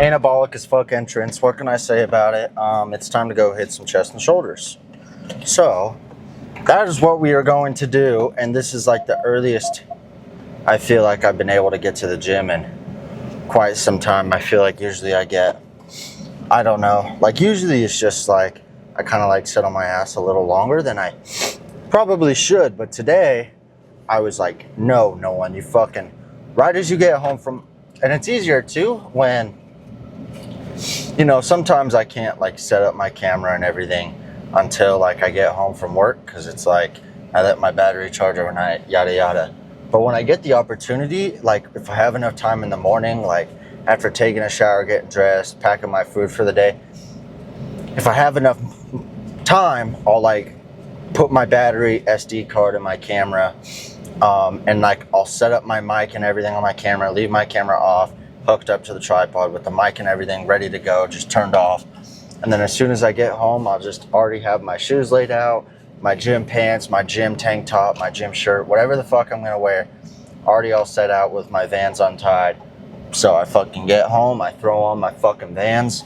Anabolic as fuck entrance. What can I say about it? It's time to go hit some chest and shoulders. So, that is what we are going to do. And this is like the earliest I feel like I've been able to get to the gym in quite some time. I feel like usually I get, I don't know, like usually it's just like, I kind of like sit on my ass a little longer than I probably should. But today, I was like, no, Nolan, you fucking, right as you get home from, and it's easier too when, you know, sometimes I can't like set up my camera and everything until like I get home from work, because it's like I let my battery charge overnight, yada yada. But when I get the opportunity, like if I have enough time in the morning, like after taking a shower, getting dressed, packing my food for the day, if I have enough time, I'll like put my battery SD card in my camera, and like I'll set up my mic and everything on my camera, leave my camera off, hooked up to the tripod with the mic and everything ready to go, just turned off. And then as soon as I get home, I'll just already have my shoes laid out, my gym pants, my gym tank top, my gym shirt, whatever the fuck I'm gonna wear, already all set out with my Vans untied. So I fucking get home, I throw on my fucking Vans,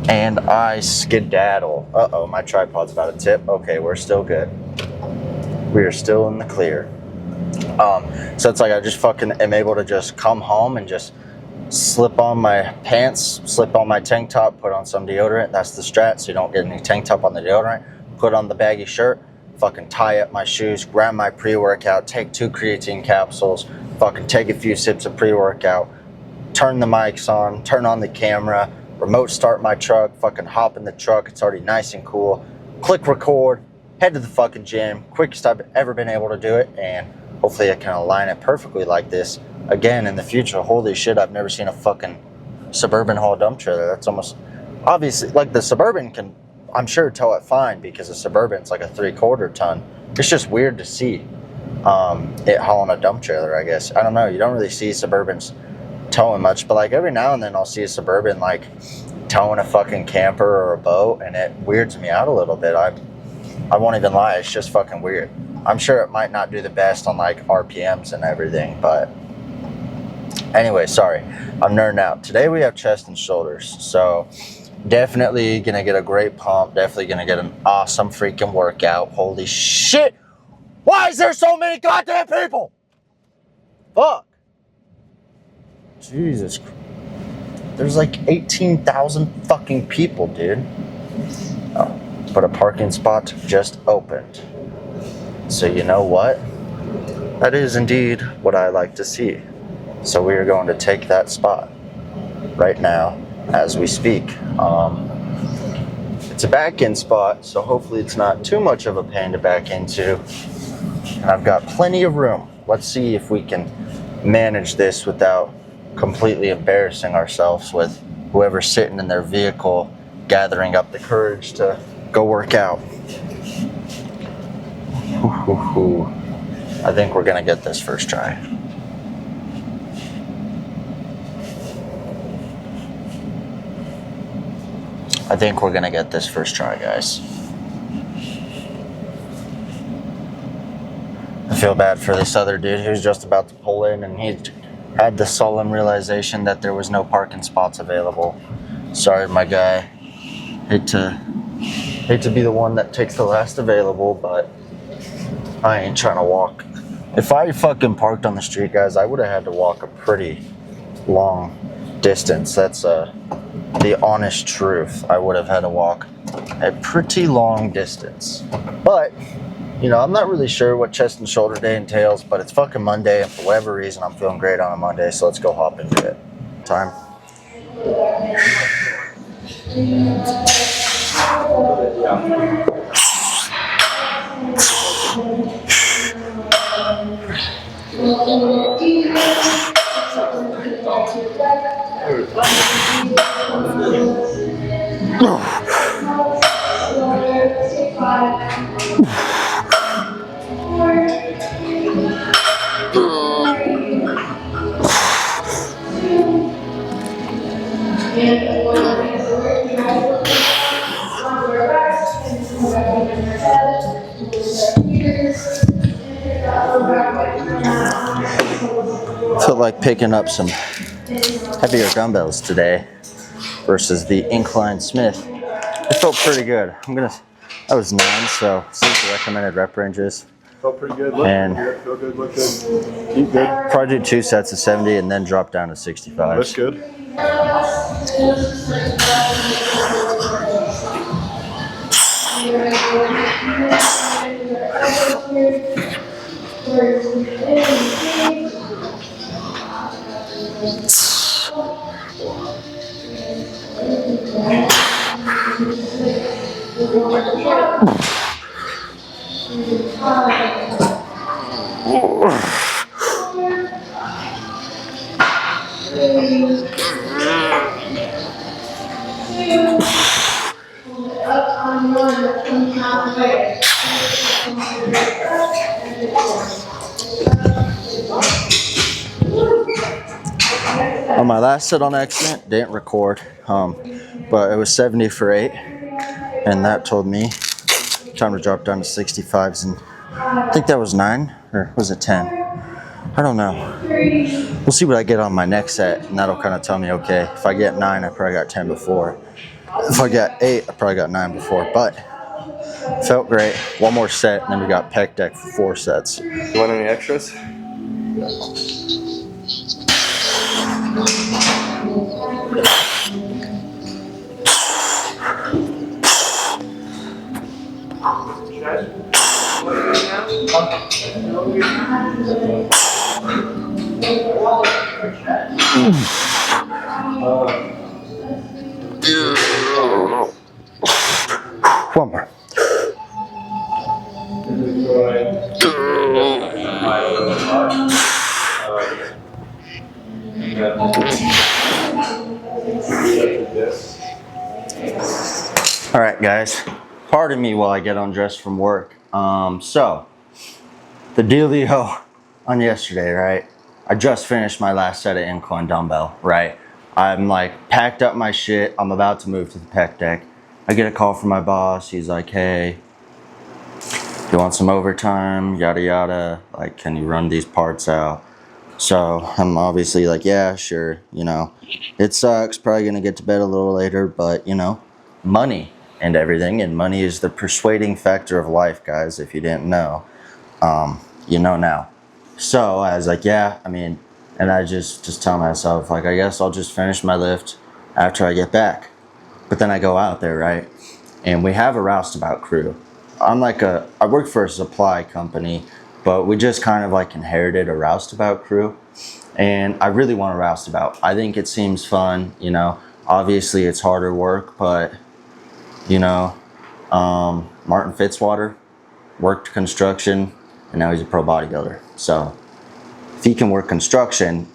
and I skedaddle. Uh-oh, my tripod's about to tip. Okay, we're still good. We are still in the clear. So it's like I just fucking am able to just come home and just slip on my pants, slip on my tank top, put on some deodorant. That's the strat, so you don't get any tank top on the deodorant. Put on the baggy shirt, fucking tie up my shoes, grab my pre-workout, take 2 creatine capsules, fucking take a few sips of pre-workout, turn the mics on, turn on the camera, remote start my truck, fucking hop in the truck. It's already nice and cool. Click record, head to the fucking gym. Quickest I've ever been able to do it, and hopefully I can align it perfectly like this again in the future. Holy shit, I've never seen a fucking Suburban haul dump trailer. That's almost, obviously, like the Suburban can, I'm sure, tow it fine because the Suburban's like a 3/4 ton. It's just weird to see it hauling a dump trailer, I guess. I don't know, you don't really see Suburbans towing much, but like every now and then I'll see a Suburban like towing a fucking camper or a boat, and it weirds me out a little bit. I won't even lie, it's just fucking weird. I'm sure it might not do the best on like RPMs and everything, but anyway, sorry, I'm nerding out. Today we have chest and shoulders, so definitely gonna get a great pump, definitely gonna get an awesome freaking workout. Holy shit, why is there so many goddamn people? Fuck. Jesus, there's like 18,000 fucking people, dude. Oh, but a parking spot just opened. So you know what? That is indeed what I like to see. So we are going to take that spot right now as we speak. It's a back-in spot, so hopefully it's not too much of a pain to back into. And I've got plenty of room. Let's see if we can manage this without completely embarrassing ourselves with whoever's sitting in their vehicle gathering up the courage to go work out. I think we're gonna get this first try. I think we're gonna get this first try, guys. I feel bad for this other dude who's just about to pull in, and he had the solemn realization that there was no parking spots available. Sorry, my guy. Hate to be the one that takes the last available, but I ain't trying to walk. If I fucking parked on the street, guys, I would have had to walk a pretty long distance. That's the honest truth. I would have had to walk a pretty long distance. But, you know, I'm not really sure what chest and shoulder day entails, but it's fucking Monday, and for whatever reason, I'm feeling great on a Monday, so let's go hop into it. Time. Felt like picking up some heavier dumbbells today versus the incline Smith. It felt pretty good. That was 9, so 6 recommended rep ranges. Felt pretty good. Look good. Feel good. Look good. Keep good. Probably do 2 sets of 70 and then drop down to 65. That's good. On my last set on accident, didn't record, but it was 70 for 8, and that told me time to drop down to 65s, and I think that was 9, or was it 10? I don't know. We'll see what I get on my next set, and that'll kind of tell me, okay, if I get 9, I probably got 10 before. If I got 8, I probably got 9 before, but felt great. One more set, and then we got pec deck for 4 sets. You want any extras? One more. All right, guys. Pardon me while I get undressed from work. So the dealio on yesterday, right? I just finished my last set of incline dumbbell, right? I'm like packed up my shit. I'm about to move to the pec deck. I get a call from my boss. He's like, hey, you want some overtime? Yada, yada. Like, can you run these parts out? So I'm obviously like, yeah, sure. You know, it sucks. Probably going to get to bed a little later, but you know, money and everything. And money is the persuading factor of life, guys. If you didn't know, you know now. So I was like, yeah, I mean, and I just tell myself, like, I guess I'll just finish my lift after I get back. But then I go out there, right? And we have a roustabout crew. I work for a supply company, but we just kind of like inherited a roustabout crew. And I really want a roustabout. I think it seems fun, you know. Obviously it's harder work, but you know, Martin Fitzwater worked construction and now he's a pro bodybuilder. So if he can work construction,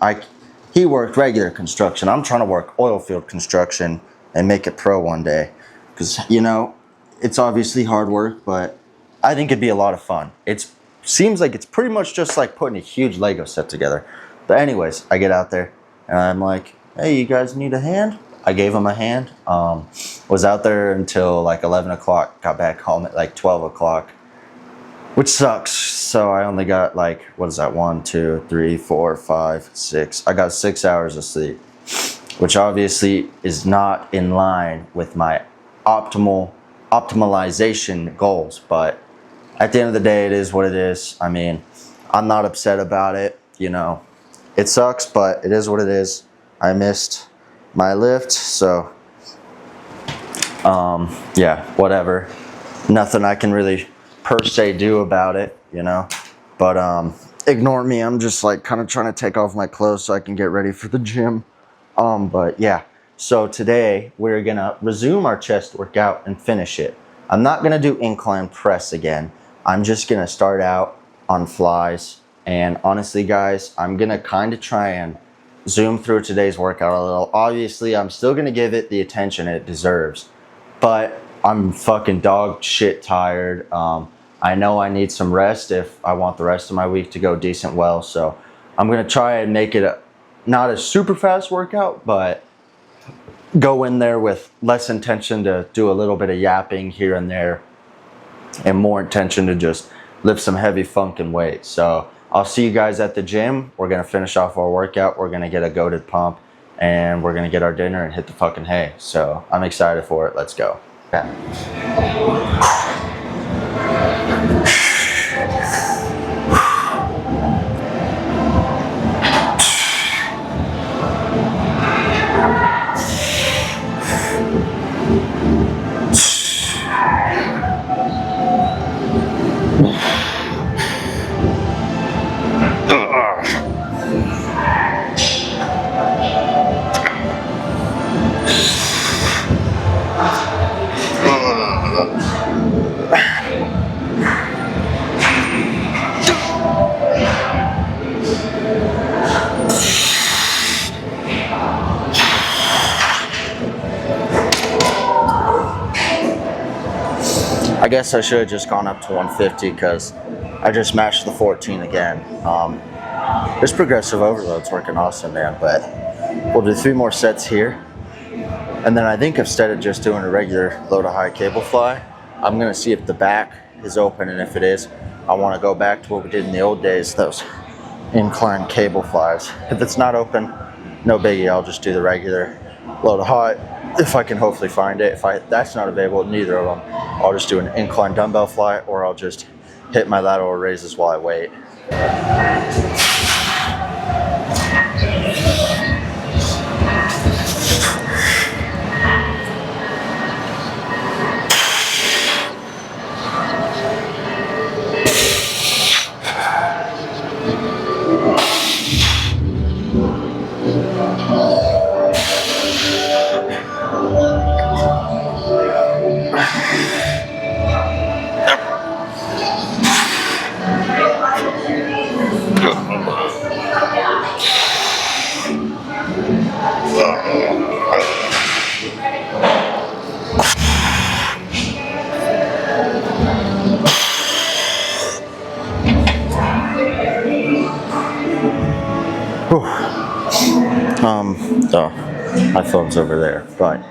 he worked regular construction. I'm trying to work oil field construction and make it pro one day. Because, you know, it's obviously hard work, but I think it'd be a lot of fun. It seems like it's pretty much just like putting a huge Lego set together. But anyways, I get out there and I'm like, hey, you guys need a hand? I gave him a hand. Was out there until like 11 o'clock, got back home at like 12 o'clock, which sucks. So I only got like, what is that? 1, 2, 3, 4, 5, 6. I got 6 hours of sleep, which obviously is not in line with my optimization goals. But at the end of the day, it is what it is. I mean, I'm not upset about it. You know, it sucks, but it is what it is. I missed my lift, so yeah, whatever. Nothing I can really per se do about it, you know. But ignore me. I'm just like kind of trying to take off my clothes so I can get ready for the gym. But yeah, so today we're gonna resume our chest workout and finish it. I'm not gonna do incline press again. I'm just gonna start out on flies. And honestly, guys, I'm gonna kind of try and zoom through today's workout a little. Obviously, I'm still gonna give it the attention it deserves, but I'm fucking dog shit tired. I know I need some rest if I want the rest of my week to go decent well. So I'm gonna try and make it not a super fast workout, but go in there with less intention to do a little bit of yapping here and there and more intention to just lift some heavy funkin' weights. So I'll see you guys at the gym. We're gonna finish off our workout. We're gonna get a goated pump, and we're gonna get our dinner and hit the fucking hay. So I'm excited for it. Let's go. Yeah. I guess I should have just gone up to 150 because I just matched the 14 again. This progressive overload's working awesome, man, but we'll do 3 more sets here. And then I think instead of just doing a regular low to high cable fly, I'm gonna see if the back is open, and if it is, I wanna go back to what we did in the old days, those incline cable flies. If it's not open, no biggie, I'll just do the regular low to high if I can hopefully find it. If that's not available, neither of them, I'll just do an incline dumbbell fly, or I'll just hit my lateral raises while I wait. So my phone's over there, but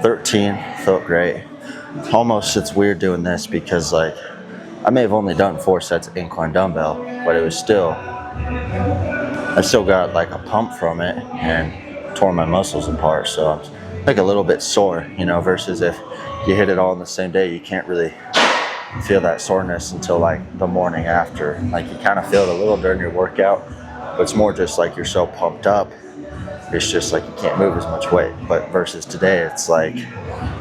13 felt great. Almost, it's weird doing this because like I may have only done 4 sets of incline dumbbell, but it was still, I still got like a pump from it and tore my muscles apart. So I'm like a little bit sore, you know, versus if you hit it all in the same day, you can't really feel that soreness until like the morning after. Like you kind of feel it a little during your workout, but it's more just like you're so pumped up. It's just like you can't move as much weight. But versus today, it's like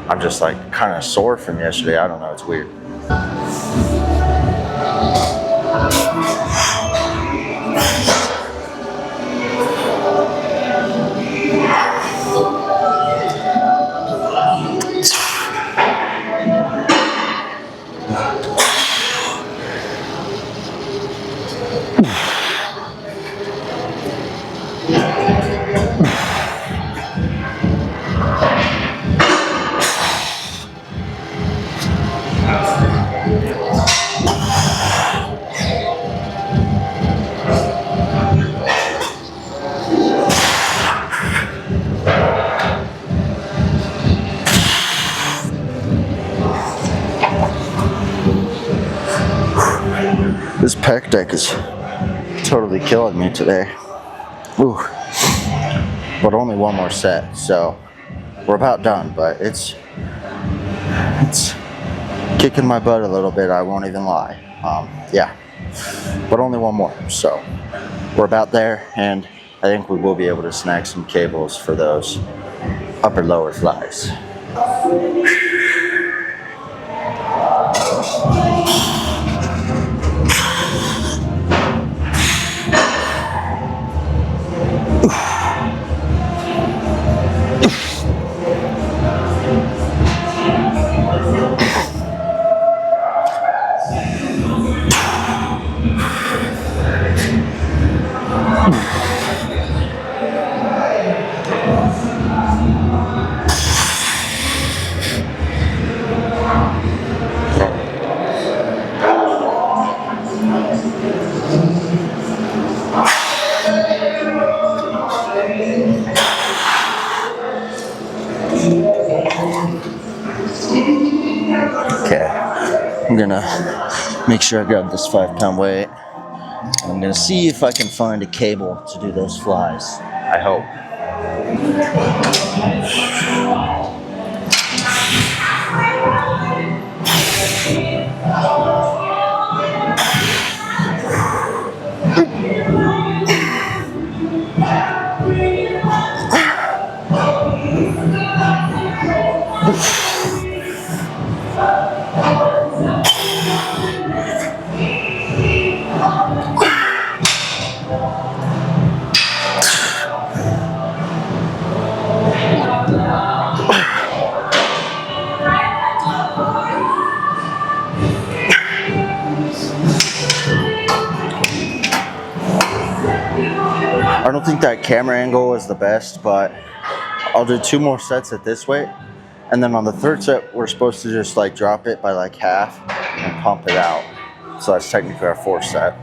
I'm just like kind of sore from yesterday. I don't know, it's weird. This pec deck is totally killing me today. Ooh. But only 1 more set, so we're about done, but it's kicking my butt a little bit, I won't even lie. Yeah, but only 1 more, so we're about there, and I think we will be able to snag some cables for those upper lower flies. Okay, I'm gonna make sure I grab this 5-pound weight I'm gonna see if I can find a cable to do those flies. I hope. I don't think that camera angle is the best, but I'll do 2 more sets at this weight. And then on the 3rd set, we're supposed to just like drop it by like half and pump it out. So that's technically our 4th set.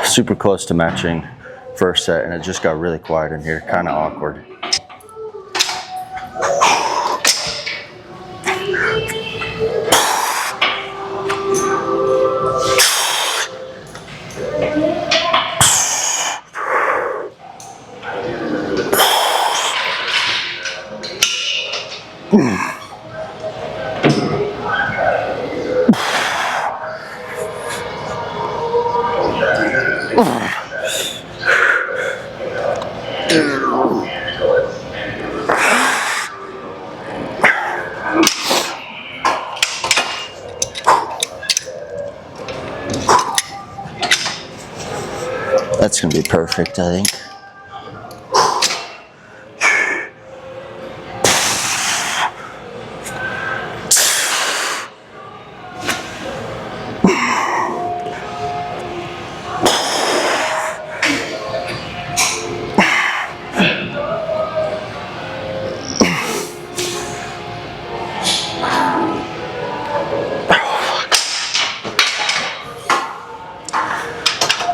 Super close to matching 1st set, and it just got really quiet in here, kind of awkward. That's gonna be perfect, I think.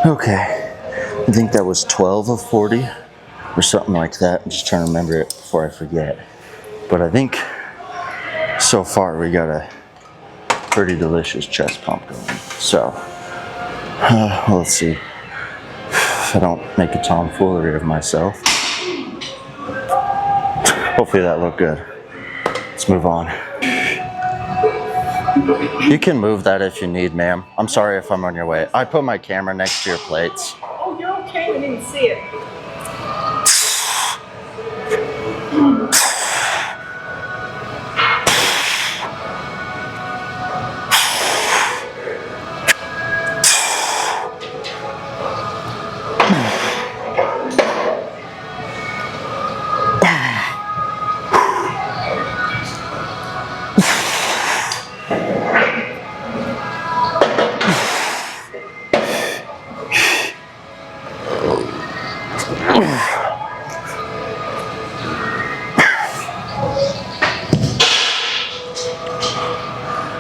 Okay, I think that was 12 of 40 or something like that. I'm just trying to remember it before I forget. But I think so far we got a pretty delicious chest pump going. So, let's see if I don't make a tomfoolery of myself. Hopefully that looked good. Let's move on. You can move that if you need, ma'am. I'm sorry if I'm on your way. I put my camera next to your plates. Oh, you're okay. I didn't see it.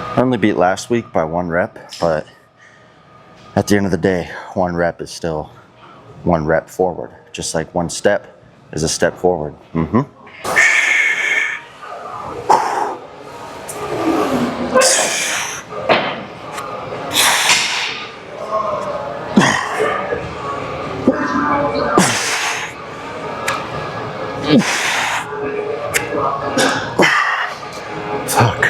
I only beat last week by 1 rep, but at the end of the day, 1 rep is still 1 rep forward. Just like 1 step is a step forward. Fuck.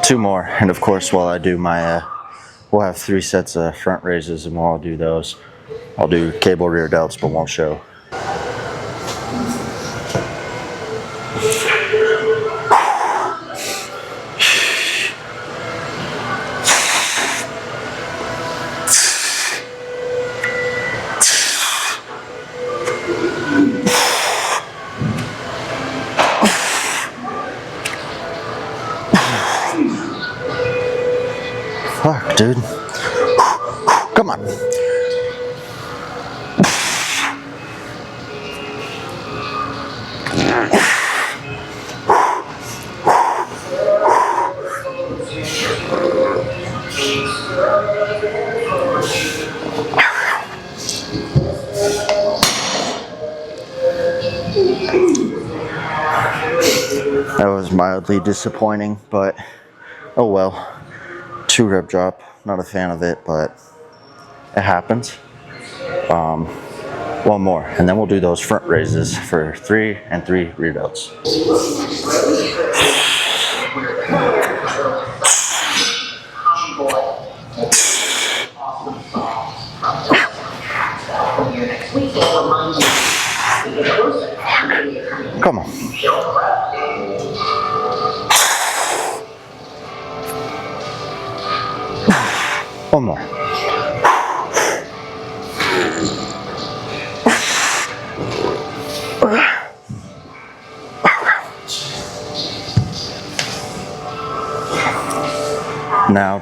2 more, and of course, while I do my, we'll have 3 sets of front raises, and while I'll do those, I'll do cable rear delts, but won't show. Fuck, dude. Come on. That was mildly disappointing, but oh well. 2 rep drop, not a fan of it, but it happens. 1 more, and then we'll do those front raises for 3 and 3 rear delts. Come on. One more. Now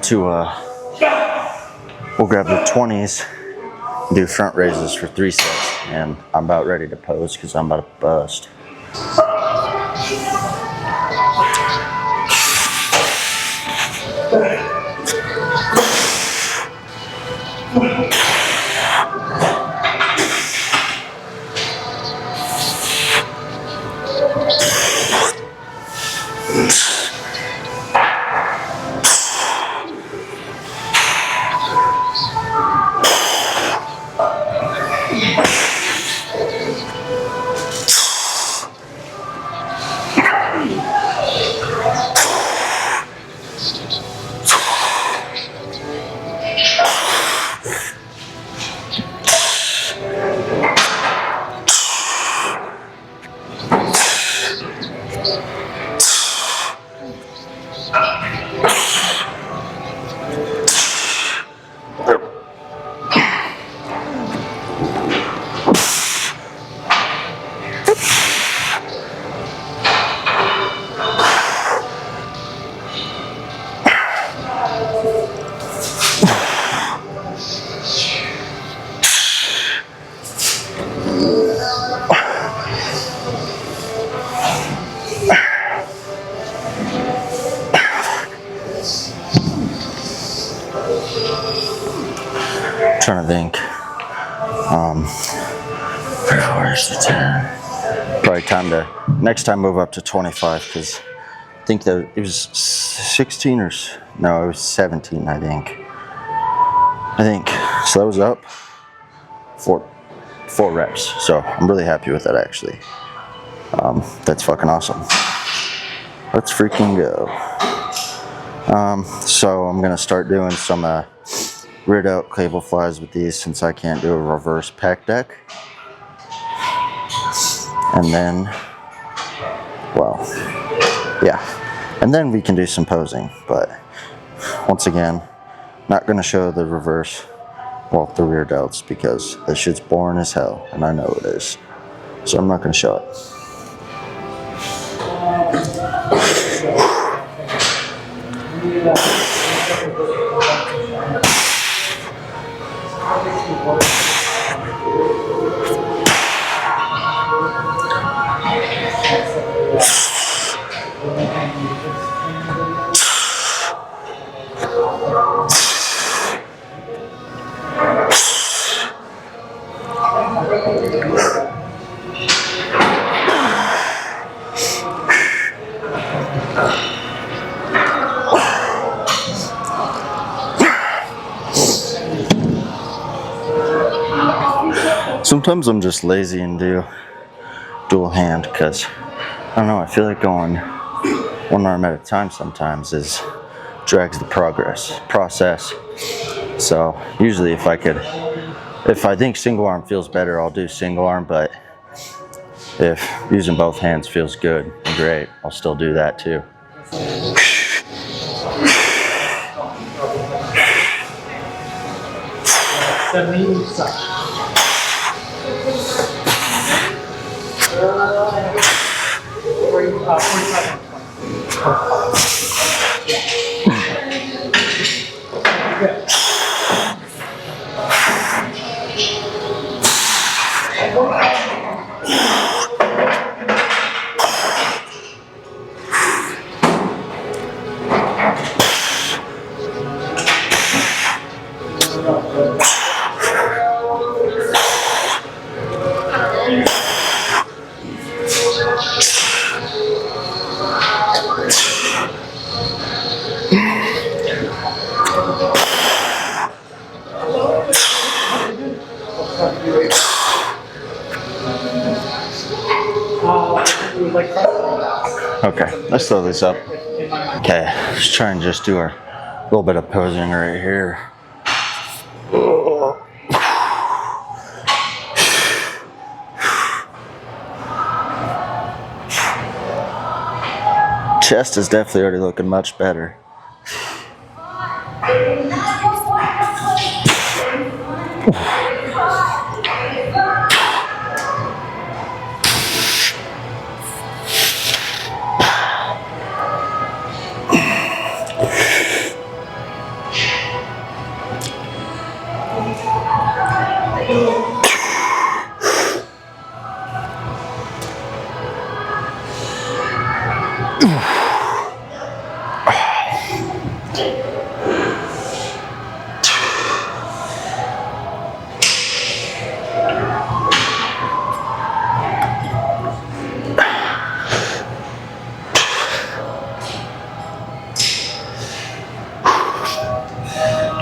we'll grab the 20s, do front raises for 3 sets, and I'm about ready to pose because I'm about to bust. Trying to think. Where's the 10? Probably time to next time move up to 25 because I think that it was 16 or no, it was 17. I think so. That was up 4 reps. So I'm really happy with that actually. That's fucking awesome. Let's freaking go. So I'm gonna start doing some rear delt cable flies with these since I can't do a reverse pec deck. And then, well, yeah. And then we can do some posing, but once again, not gonna show the reverse, well, the rear delts because this shit's boring as hell, and I know it is. So I'm not gonna show it. Sometimes I'm just lazy and do dual hand because I don't know, I feel like going 1 arm at a time sometimes is drags the process. So usually if I think single arm feels better, I'll do single arm, but if using both hands feels good and great, I'll still do that too. Okay, let's throw this up. Okay, let's try and just do our little bit of posing right here. Chest is definitely already looking much better.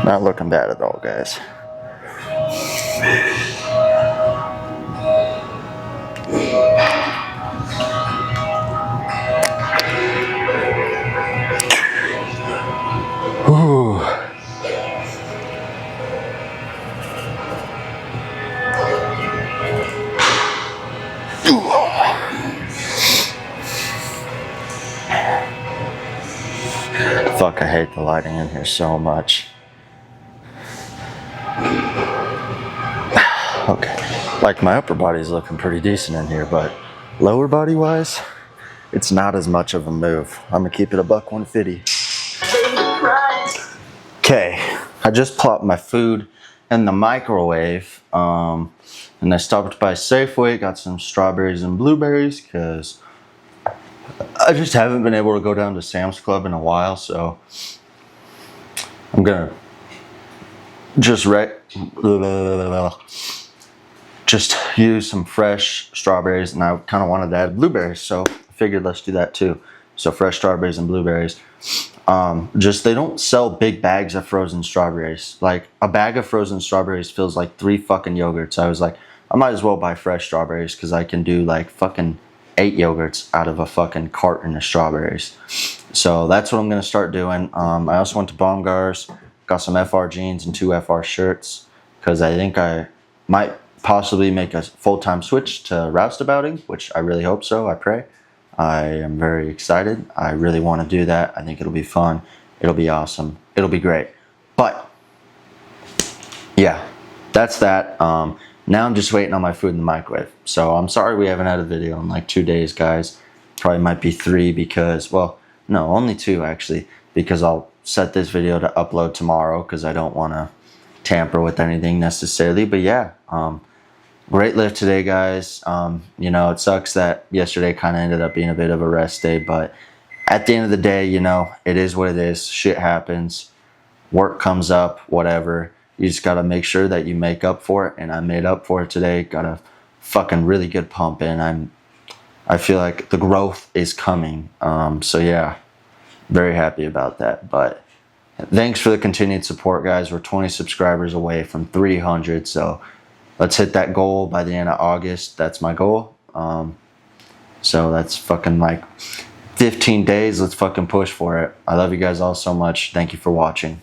Not looking bad at all, guys. Ooh. Fuck, I hate the lighting in here so much. Okay, like my upper body's looking pretty decent in here, but lower body wise, it's not as much of a move. I'm gonna keep it a buck 150. Okay, I just plopped my food in the microwave, and I stopped by Safeway, got some strawberries and blueberries, because I just haven't been able to go down to Sam's Club in a while, so I'm gonna just use some fresh strawberries, and I kind of wanted to add blueberries, so I figured let's do that too. So fresh strawberries and blueberries. They don't sell big bags of frozen strawberries. Like a bag of frozen strawberries feels like 3 fucking yogurts. I was like, I might as well buy fresh strawberries because I can do like fucking 8 yogurts out of a fucking carton of strawberries. So that's what I'm gonna start doing. I also went to Baumgart's, got some FR jeans and 2 FR shirts because I think I might possibly make a full-time switch to roustabouting, which I really hope so. I pray. I am very excited. I really want to do that. I think it'll be fun. It'll be awesome. It'll be great. But yeah, that's that. Now I'm just waiting on my food in the microwave. So I'm sorry we haven't had a video in like 2 days, guys. Probably might be 3 because, well, no, only 2 actually, because I'll set this video to upload tomorrow because I don't want to tamper with anything necessarily. But yeah, great lift today, guys. You know, it sucks that yesterday kind of ended up being a bit of a rest day, but at the end of the day, you know, it is what it is. Shit happens. Work comes up, whatever. You just got to make sure that you make up for it, and I made up for it today. Got a fucking really good pump in. I feel like the growth is coming. So yeah, very happy about that. But thanks for the continued support, guys. We're 20 subscribers away from 300, so let's hit that goal by the end of August. That's my goal. So that's fucking like 15 days. Let's fucking push for it. I love you guys all so much. Thank you for watching.